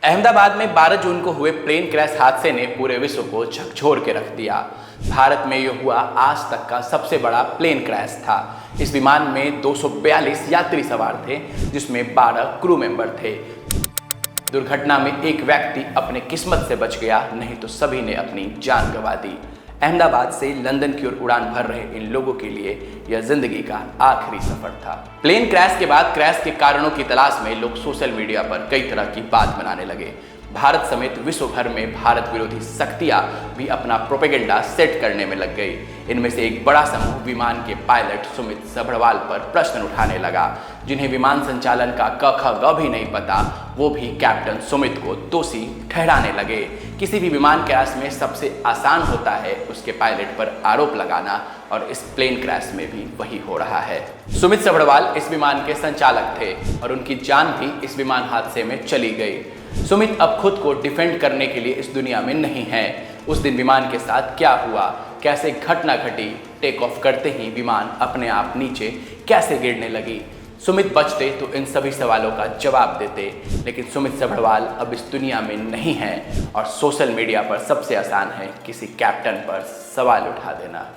अहमदाबाद में 12 जून को हुए प्लेन क्रैश हादसे ने पूरे विश्व को झकझोर के रख दिया। भारत में यह हुआ आज तक का सबसे बड़ा प्लेन क्रैश था। इस विमान में 242 यात्री सवार थे, जिसमें 12 क्रू मेंबर थे। दुर्घटना में एक व्यक्ति अपने किस्मत से बच गया, नहीं तो सभी ने अपनी जान गंवा दी। अहमदाबाद से लंदन की ओर उड़ान भर रहे इन लोगों के लिए यह जिंदगी का आखिरी सफर था। प्लेन क्रैश के बाद क्रैश के कारणों की तलाश में लोग सोशल मीडिया पर कई तरह की बात बनाने लगे। भारत समेत विश्व भर में भारत विरोधी शक्तियां भी अपना प्रोपेगेंडा सेट करने में लग गई। इनमें से एक बड़ा समूह विमान के पायलट सुमित सभरवाल पर प्रश्न उठाने लगा। जिन्हें विमान संचालन का क ख ग भी नहीं पता, वो भी कैप्टन सुमित को दोषी ठहराने लगे। किसी भी विमान क्रैश में सबसे आसान होता है उसके पायलट पर आरोप लगाना, और इस प्लेन क्रैश में भी वही हो रहा है। सुमित सभरवाल इस विमान के संचालक थे और उनकी जान भी इस विमान हादसे में चली गई। सुमित अब खुद को डिफेंड करने के लिए इस दुनिया में नहीं है। उस दिन विमान के साथ क्या हुआ, कैसे घटना घटी, टेक ऑफ करते ही विमान अपने आप नीचे कैसे गिरने लगी। सुमित बचते तो इन सभी सवालों का जवाब देते, लेकिन सुमित सभरवाल अब इस दुनिया में नहीं है और सोशल मीडिया पर सबसे आसान है किसी कैप्टन पर सवाल उठा देना।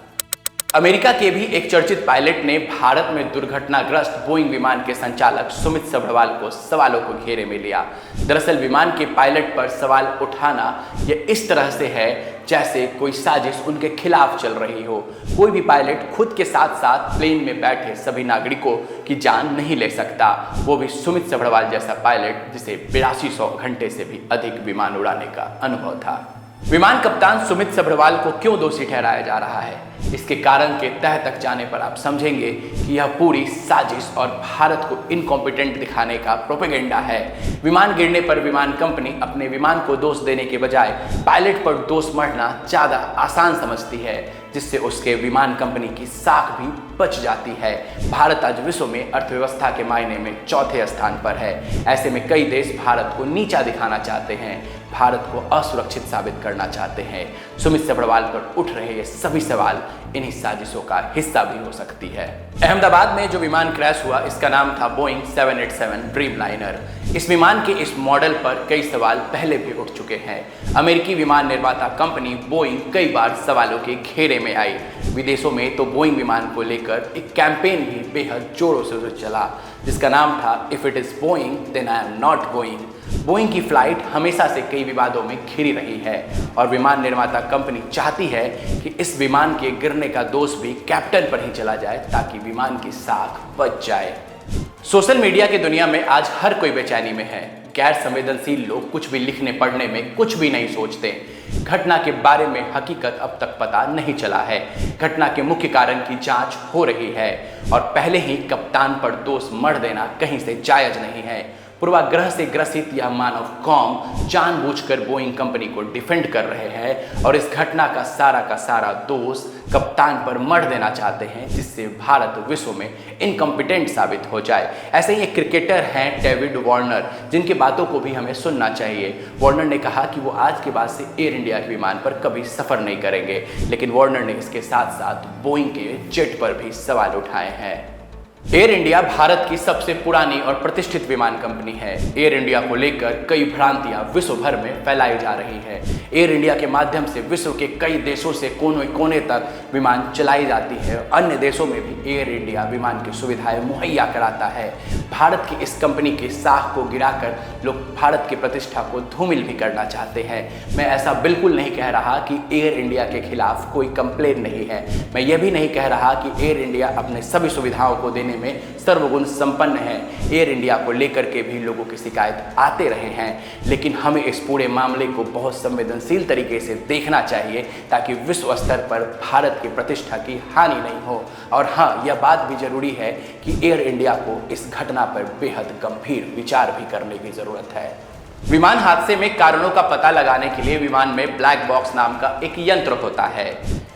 अमेरिका के भी एक चर्चित पायलट ने भारत में दुर्घटनाग्रस्त बोइंग विमान के संचालक सुमित सभरवाल को सवालों को घेरे में लिया। दरअसल विमान के पायलट पर सवाल उठाना यह इस तरह से है जैसे कोई साजिश उनके खिलाफ चल रही हो। कोई भी पायलट खुद के साथ साथ प्लेन में बैठे सभी नागरिकों की जान नहीं ले सकता, वो भी सुमित सभरवाल जैसा पायलट जिसे 8200 घंटे से भी अधिक विमान उड़ाने का अनुभव था। विमान कप्तान सुमित सभरवाल को क्यों दोषी ठहराया जा रहा है, इसके कारण के तह तक जाने पर आप समझेंगे कि यह पूरी साजिश और भारत को इनकॉम्पिटेंट दिखाने का प्रोपेगेंडा है। विमान गिरने पर विमान कंपनी अपने विमान को दोष देने के बजाय पायलट पर दोष मढ़ना ज़्यादा आसान समझती है, जिससे उसके विमान कंपनी की साख भी बच जाती है। भारत आज विश्व में अर्थव्यवस्था के मायने में चौथे स्थान पर है। ऐसे में कई देश भारत को नीचा दिखाना चाहते हैं, भारत को असुरक्षित साबित करना चाहते हैं। सुमित सभरवाल पर उठ रहे ये सभी सवाल इन्हीं साजिशों का हिस्सा भी हो सकती है। अहमदाबाद में जो विमान क्रैश हुआ, इसका नाम था बोइंग 787 ड्रीमलाइनर। इस विमान के इस मॉडल पर कई सवाल पहले भी उठ चुके हैं। अमेरिकी विमान निर्माता कंपनी बोइंग कई बार सवालों के घेरे में आई। विदेशों में तो बोइंग विमान को लेकर एक कैंपेन भी बेहद जोरों से चला, जिसका नाम था if it is Boeing then I am not going. Boeing की फ्लाइट हमेशा से कई विवादों में घिरी रही है और विमान निर्माता कंपनी चाहती है कि इस विमान के गिरने का दोष भी कैप्टन पर ही चला जाए, ताकि विमान की साख बच जाए। सोशल मीडिया की दुनिया में आज हर कोई बेचैनी में है। गैर संवेदनशील लोग कुछ भी लिखने पढ़ने में कुछ भी नहीं सोचते। घटना के बारे में हकीकत अब तक पता नहीं चला है। घटना के मुख्य कारण की जांच हो रही है और पहले ही कप्तान पर दोष मढ़ देना कहीं से जायज नहीं है। पूर्वाग्रह से ग्रसित यह मानव कौम जानबूझकर बोइंग कंपनी को डिफेंड कर रहे हैं और इस घटना का सारा दोष कप्तान पर मढ़ देना चाहते हैं, जिससे भारत विश्व में इनकॉम्पिटेंट साबित हो जाए। ऐसे ही एक क्रिकेटर हैं डेविड वार्नर, जिनकी बातों को भी हमें सुनना चाहिए। वार्नर ने कहा कि वो आज के बाद से एयर इंडिया के विमान पर कभी सफर नहीं करेंगे, लेकिन वार्नर ने इसके साथ साथ बोइंग के जेट पर भी सवाल उठाए हैं। एयर इंडिया भारत की सबसे पुरानी और प्रतिष्ठित विमान कंपनी है। एयर इंडिया को लेकर कई भ्रांतियां विश्व भर में फैलाई जा रही है। एयर इंडिया के माध्यम से विश्व के कई देशों से कोने कोने तक विमान चलाई जाती है। अन्य देशों में भी एयर इंडिया विमान की सुविधाएं मुहैया कराता है। भारत की इस कंपनी की साख को गिराकर लोग भारत की प्रतिष्ठा को धूमिल भी करना चाहते हैं। मैं ऐसा बिल्कुल नहीं कह रहा कि एयर इंडिया के खिलाफ कोई कंप्लेन नहीं है। मैं ये भी नहीं कह रहा कि एयर इंडिया अपने सभी सुविधाओं को देने में सर्वगुण संपन्न है। एयर इंडिया को लेकर के भी लोगों की शिकायत आते रहे हैं, लेकिन हमें इस पूरे मामले को बहुत संवेदनशील तरीके से देखना चाहिए, ताकि विश्व स्तर पर भारत की प्रतिष्ठा की हानि नहीं हो। और हाँ, यह बात भी जरूरी है कि एयर इंडिया को इस घटना पर बेहद गंभीर विचार भी करने की जरूरत है। विमान हादसे में कारणों का पता लगाने के लिए विमान में ब्लैक बॉक्स नाम का एक यंत्र होता है।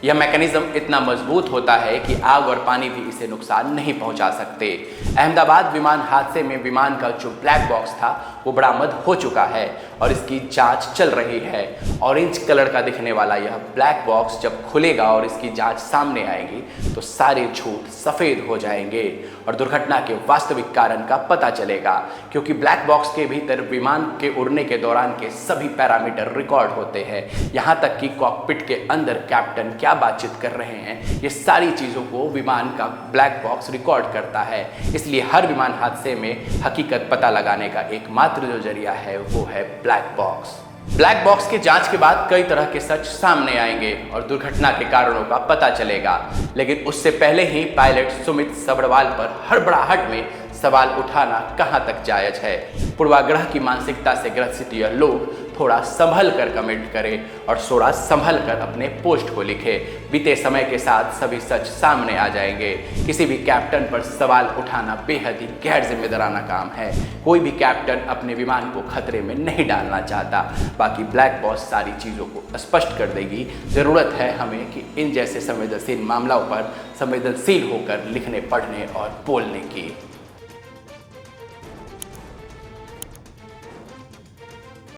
यह मैकेनिज्म इतना मजबूत होता है कि आग और पानी भी इसे नुकसान नहीं पहुंचा सकते। अहमदाबाद विमान हादसे में विमान का जो ब्लैक बॉक्स था वो बरामद हो चुका है और इसकी जांच चल रही है। ऑरेंज कलर का दिखने वाला यह ब्लैक बॉक्स जब खुलेगा और इसकी जांच सामने आएगी तो सारे झूठ सफ़ेद हो जाएंगे और दुर्घटना के वास्तविक कारण का पता चलेगा। क्योंकि ब्लैक बॉक्स के भीतर विमान के उड़ने के दौरान के सभी पैरामीटर रिकॉर्ड होते हैं। यहाँ तक कि कॉकपिट के अंदर कैप्टन क्या बातचीत कर रहे हैं, ये सारी चीज़ों को विमान का ब्लैक बॉक्स रिकॉर्ड करता है। इसलिए हर विमान हादसे में हकीकत पता लगाने का एकमात्र जो जरिया है वो है ब्लैक बॉक्स। ब्लैक बॉक्स के जांच के बाद कई तरह के सच सामने आएंगे और दुर्घटना के कारणों का पता चलेगा, लेकिन उससे पहले ही पायलट सुमित सभरवाल पर हड़बड़ाहट में सवाल उठाना कहां तक जायज है। पूर्वाग्रह की मानसिकता से ग्रसित यह लोग थोड़ा संभल कर कमेंट करें और थोड़ा संभल कर अपने पोस्ट को लिखें। बीते समय के साथ सभी सच सामने आ जाएंगे। किसी भी कैप्टन पर सवाल उठाना बेहद ही गैर जिम्मेदाराना काम है। कोई भी कैप्टन अपने विमान को खतरे में नहीं डालना चाहता। बाकी ब्लैक बॉक्स सारी चीज़ों को स्पष्ट कर देगी। ज़रूरत है हमें कि इन जैसे संवेदनशील मामलों पर संवेदनशील होकर लिखने, पढ़ने और बोलने की।